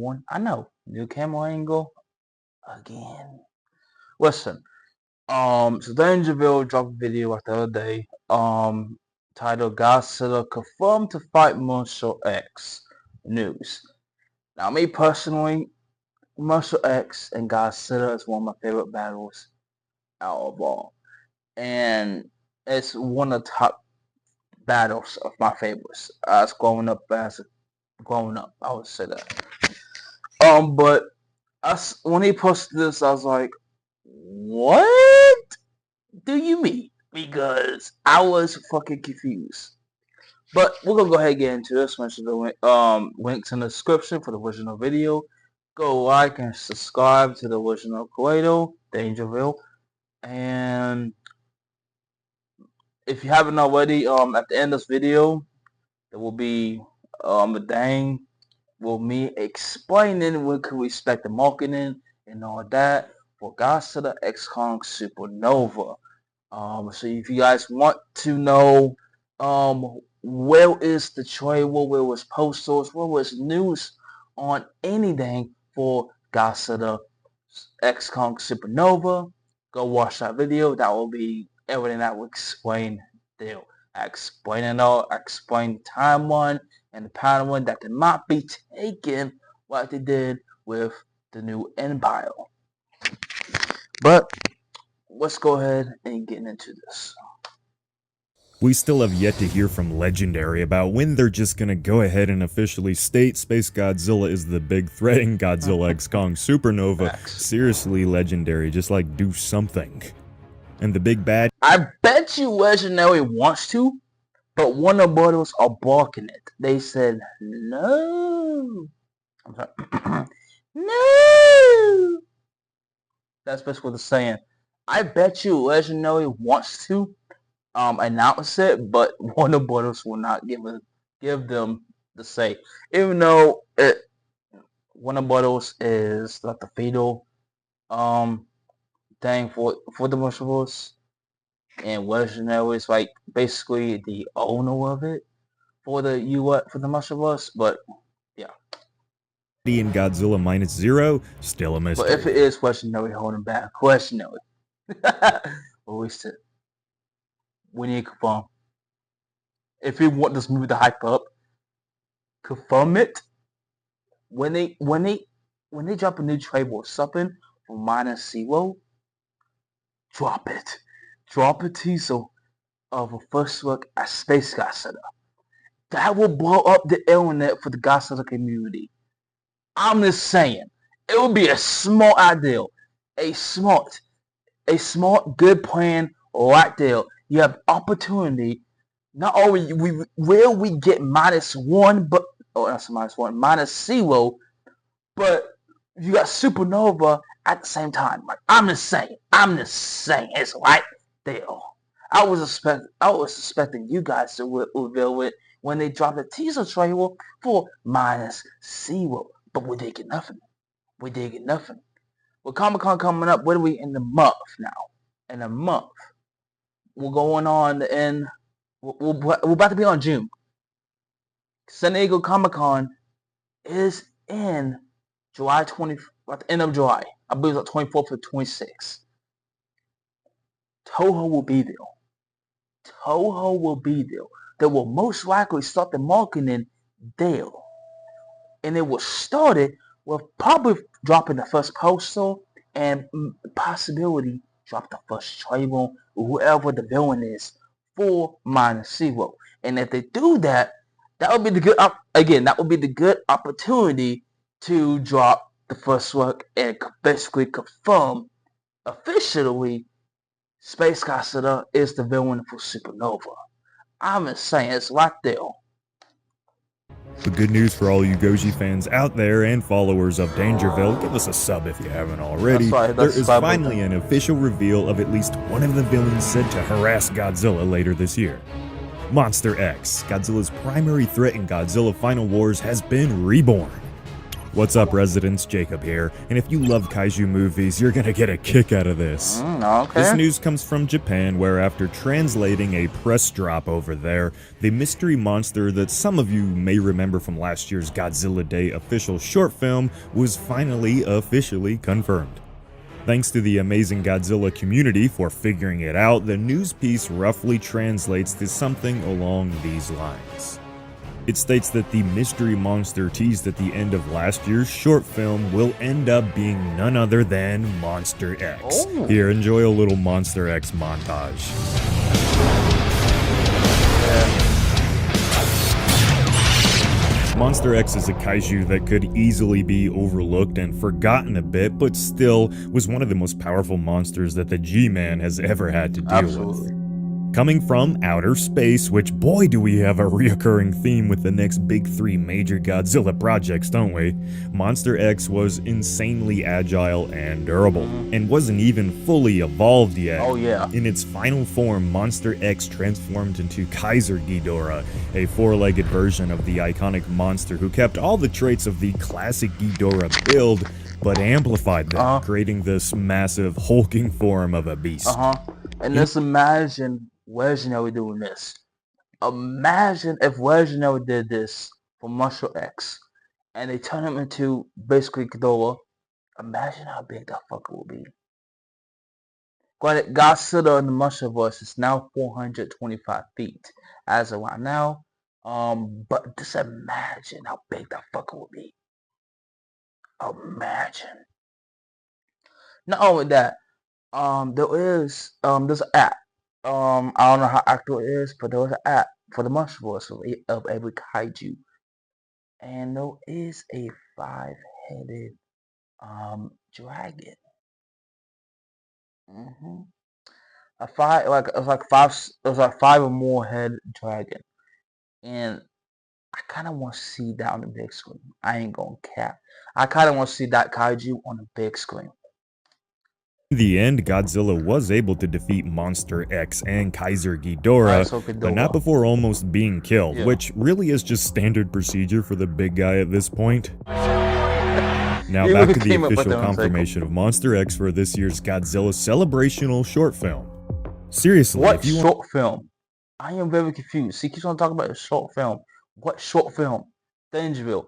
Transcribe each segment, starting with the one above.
one. I know, new camera angle again. Listen, so Dangerville dropped a video the other day, titled Godzilla confirmed to fight Monster X news. Now, me personally, Monster X and Godzilla is one of my favorite battles out of all, and it's one of the top battles of my favorites. As growing up, I would say that. But when he posted this, I was like, what do you mean? Because I was fucking confused. But we're gonna go ahead and get into this. Mention the links in the description for the original video. Go like and subscribe to the original creator, Dangerville. And if you haven't already, at the end of this video, there will be a thing with me explaining what can we expect the marketing and all that for Godzilla X Kong Supernova. So if you guys want to know where is the trailer, where was posters, where was news on anything for Godzilla X Kong Supernova, go watch that video. That will be everything that will explain there. I explain it all. I explain the timeline and the pattern that cannot be taken like they did with the new Empire. But let's go ahead and get into this. We still have yet to hear from Legendary about when they're just gonna go ahead and officially state Space Godzilla is the big threat in Godzilla X Kong Supernova. Seriously, Legendary, just like do something. And the big bad, I bet you Legendary wants to, but Warner Brothers are blocking it. They said no. I'm sorry. No. That's basically what they're saying. I bet you Legendary wants to announce it, but Warner Brothers will not give them the say. Even though Warner Brothers is like the fatal thing for the multiverse, and Legendary is like basically the owner of it for the multiverse. But yeah. in Godzilla -0, still a mystery. But if it is Legendary holding back, Legendary. We need to confirm. If you want this movie to hype up, confirm it. When they drop a new trailer or something for -0, drop it. Drop a teaser of a first look at Space Godzilla. That will blow up the internet for the Godzilla community. I'm just saying, it would be a smart idea, a smart, good plan right there. You have opportunity. Not only will we get -1, but not -0, but you got Supernova at the same time. Like I'm just saying, it's right there. I was expecting you guys to reveal it when they dropped the teaser trailer for -0, but we didn't get nothing. With Comic-Con coming up, what are we in the month now? In a month. We're going on in. We're about to be on June. San Diego Comic-Con is in July 20, at the end of July. I believe it's 24th or 26th. Toho will be there. They will most likely start the marketing there. And it will start it with probably dropping the first poster and possibility drop the first trailer, whoever the villain is, for -0. And if they do that, that would be the good opportunity to drop the first look and basically confirm officially Space Godzilla is the villain for Supernova. I'm just saying, it's right there. The good news for all you Goji fans out there and followers of Dangerville, give us a sub if you haven't already. There is finally an official reveal of at least one of the villains said to harass Godzilla later this year. Monster X, Godzilla's primary threat in Godzilla Final Wars, has been reborn. What's up, residents? Jacob here, and if you love kaiju movies, you're gonna get a kick out of this. Okay. This news comes from Japan, where after translating a press drop over there, the mystery monster that some of you may remember from last year's Godzilla Day official short film was finally officially confirmed. Thanks to the amazing Godzilla community for figuring it out, the news piece roughly translates to something along these lines. It states that the mystery monster teased at the end of last year's short film will end up being none other than Monster X. Oh. Here, enjoy a little Monster X montage. Monster X is a kaiju that could easily be overlooked and forgotten a bit, but still was one of the most powerful monsters that the G-Man has ever had to deal with. Coming from outer space, which boy do we have a reoccurring theme with the next big 3 major Godzilla projects, don't we? Monster X was insanely agile and durable, and wasn't even fully evolved yet. Oh yeah. In its final form, Monster X transformed into Kaiser Ghidorah, a 4-legged version of the iconic monster who kept all the traits of the classic Ghidorah build, but amplified them, creating this massive hulking form of a beast. And let's imagine Legendary doing this. Imagine if Legendary did this for Monster X, and they turn him into basically Ghidorah. Imagine how big that fucker would be. Granted, Godzilla in the Monsterverse is now 425 feet as of right now. But just imagine how big that fucker would be. Imagine. Not only that, there's an app. I don't know how accurate it is, but there was an app for the Monsterverse of every kaiju, and there is a 5-headed dragon. It was like 5 or more head dragon, and I kind of want to see that on the big screen. I ain't gonna cap. I kind of want to see that kaiju on the big screen. In the end, Godzilla was able to defeat Monster X and Kaiser Ghidorah, but not before almost being killed, which really is just standard procedure for the big guy at this point. Now back to the official confirmation of Monster X for this year's Godzilla celebrational short film. Seriously, what short film? I am very confused. See, keeps on talking about a short film. What short film? Dangerville.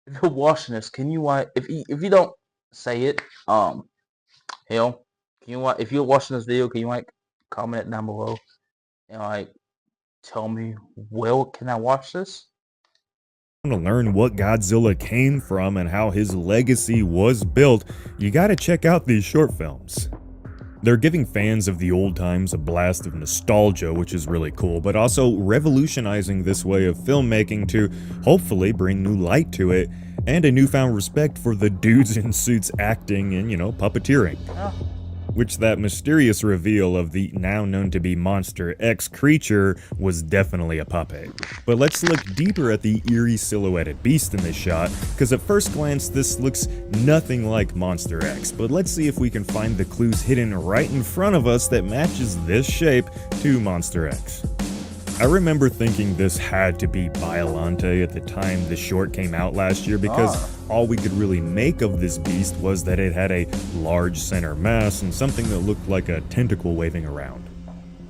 If you're watching this, can you if you don't say it, hell, if you're watching this video, can you comment it down below and tell me where can I watch this? To learn what Godzilla came from and how his legacy was built, you gotta check out these short films. They're giving fans of the old times a blast of nostalgia, which is really cool, but also revolutionizing this way of filmmaking to hopefully bring new light to it and a newfound respect for the dudes in suits acting and, puppeteering. Which that mysterious reveal of the now known to be Monster X creature was definitely a puppet. But let's look deeper at the eerie silhouetted beast in this shot, because at first glance this looks nothing like Monster X, but let's see if we can find the clues hidden right in front of us that matches this shape to Monster X. I remember thinking this had to be Biollante at the time the short came out last year, because all we could really make of this beast was that it had a large center mass and something that looked like a tentacle waving around.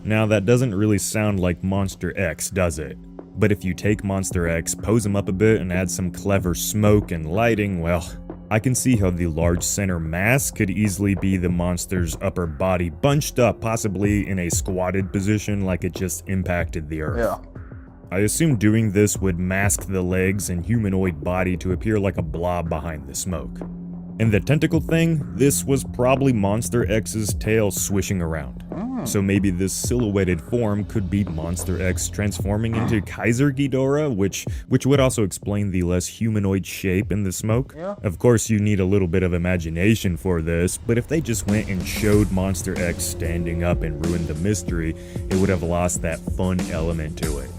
Now that doesn't really sound like Monster X, does it? But if you take Monster X, pose him up a bit and add some clever smoke and lighting, well, I can see how the large center mass could easily be the monster's upper body bunched up, possibly in a squatted position like it just impacted the earth. I assume doing this would mask the legs and humanoid body to appear like a blob behind the smoke. And the tentacle thing, this was probably Monster X's tail swishing around. So maybe this silhouetted form could be Monster X transforming into Kaiser Ghidorah, which would also explain the less humanoid shape in the smoke. Of course, you need a little bit of imagination for this, but if they just went and showed Monster X standing up and ruined the mystery, it would have lost that fun element to it.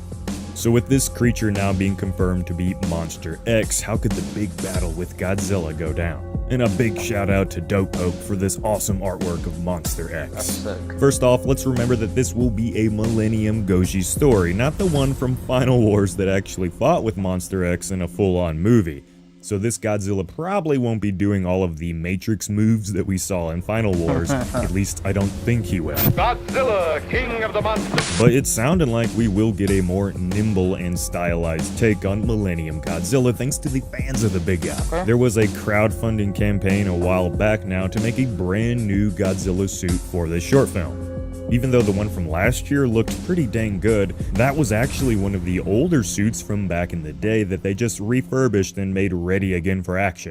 So with this creature now being confirmed to be Monster X, how could the big battle with Godzilla go down? And a big shout out to Dope Poke for this awesome artwork of Monster X. First off, let's remember that this will be a Millennium Goji story, not the one from Final Wars that actually fought with Monster X in a full-on movie. So this Godzilla probably won't be doing all of the Matrix moves that we saw in Final Wars. At least I don't think he will. Godzilla, king of the monsters. But it sounded like we will get a more nimble and stylized take on Millennium Godzilla thanks to the fans of the big guy. Okay. There was a crowdfunding campaign a while back now to make a brand new Godzilla suit for this short film. Even though the one from last year looked pretty dang good, that was actually one of the older suits from back in the day that they just refurbished and made ready again for action.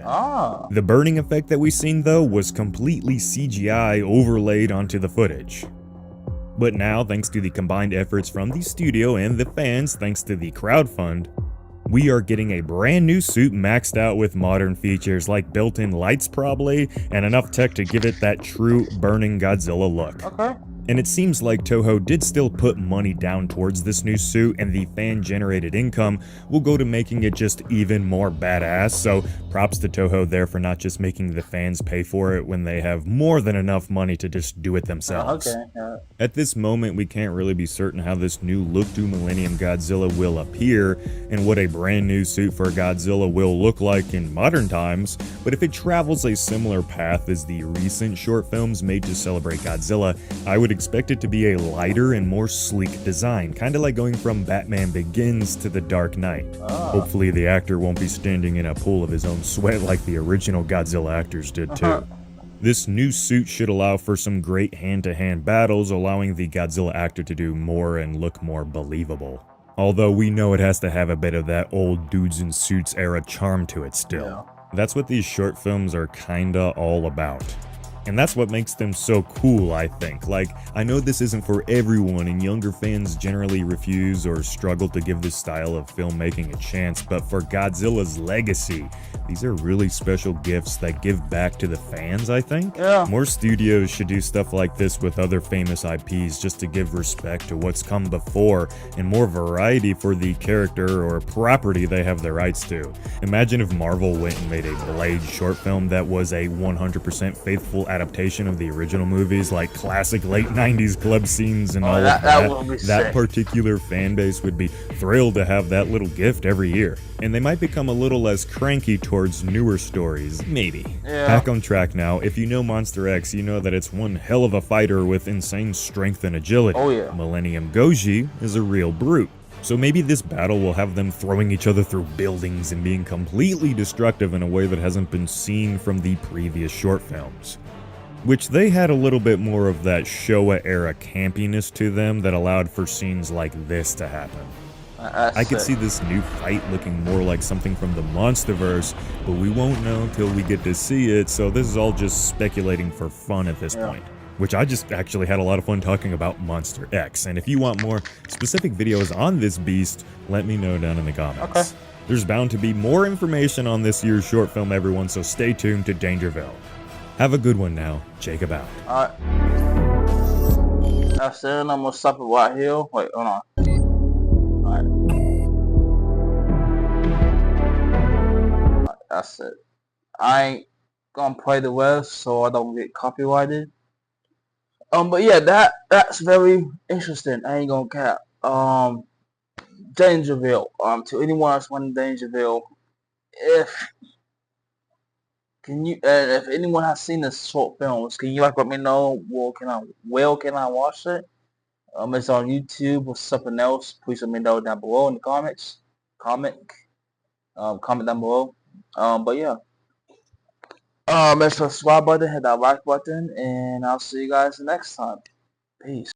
The burning effect that we seen though was completely CGI overlaid onto the footage. But now, thanks to the combined efforts from the studio and the fans, thanks to the crowdfund, we are getting a brand new suit maxed out with modern features like built-in lights probably, and enough tech to give it that true burning Godzilla look. Okay. And it seems like Toho did still put money down towards this new suit, and the fan-generated income will go to making it just even more badass, so props to Toho there for not just making the fans pay for it when they have more than enough money to just do it themselves. At this moment, we can't really be certain how this new look to Millennium Godzilla will appear, and what a brand new suit for Godzilla will look like in modern times, but if it travels a similar path as the recent short films made to celebrate Godzilla, I would expect it to be a lighter and more sleek design, kinda like going from Batman Begins to The Dark Knight. Hopefully the actor won't be standing in a pool of his own sweat like the original Godzilla actors did too. This new suit should allow for some great hand-to-hand battles, allowing the Godzilla actor to do more and look more believable. Although we know it has to have a bit of that old dudes in suits era charm to it still. That's what these short films are kinda all about. And that's what makes them so cool, I think. Like, I know this isn't for everyone, and younger fans generally refuse or struggle to give this style of filmmaking a chance, but for Godzilla's legacy, these are really special gifts that give back to the fans, I think. More studios should do stuff like this with other famous IPs just to give respect to what's come before, and more variety for the character or property they have the rights to. Imagine if Marvel went and made a Blade short film that was a 100% faithful adaptation of the original movies, like classic late 90s club scenes and all of that. That particular fan base would be thrilled to have that little gift every year. And they might become a little less cranky towards newer stories, maybe. Back on track now, if you know Monster X, you know that it's one hell of a fighter with insane strength and agility. Millennium Goji is a real brute. So maybe this battle will have them throwing each other through buildings and being completely destructive in a way that hasn't been seen from the previous short films. Which they had a little bit more of that Showa-era campiness to them that allowed for scenes like this to happen. I could see this new fight looking more like something from the Monsterverse, but we won't know until we get to see it, so this is all just speculating for fun at this point. Which I just actually had a lot of fun talking about Monster X, and if you want more specific videos on this beast, let me know down in the comments. There's bound to be more information on this year's short film, everyone, so stay tuned to Dangerville. Have a good one now. Jacob out. Alright. That's it. I'm gonna stop it right here. Wait, hold on. Alright, that's it. I ain't gonna play the rest so I don't get copyrighted. But yeah, that's very interesting. I ain't gonna cap. Dangerville. To anyone that's wanting Dangerville, if anyone has seen the short films, can you let me know where can I watch it? It's on YouTube or something else. Please let me know down below in the comments. Comment down below. But yeah. Hit the subscribe button, hit that like button, and I'll see you guys next time. Peace.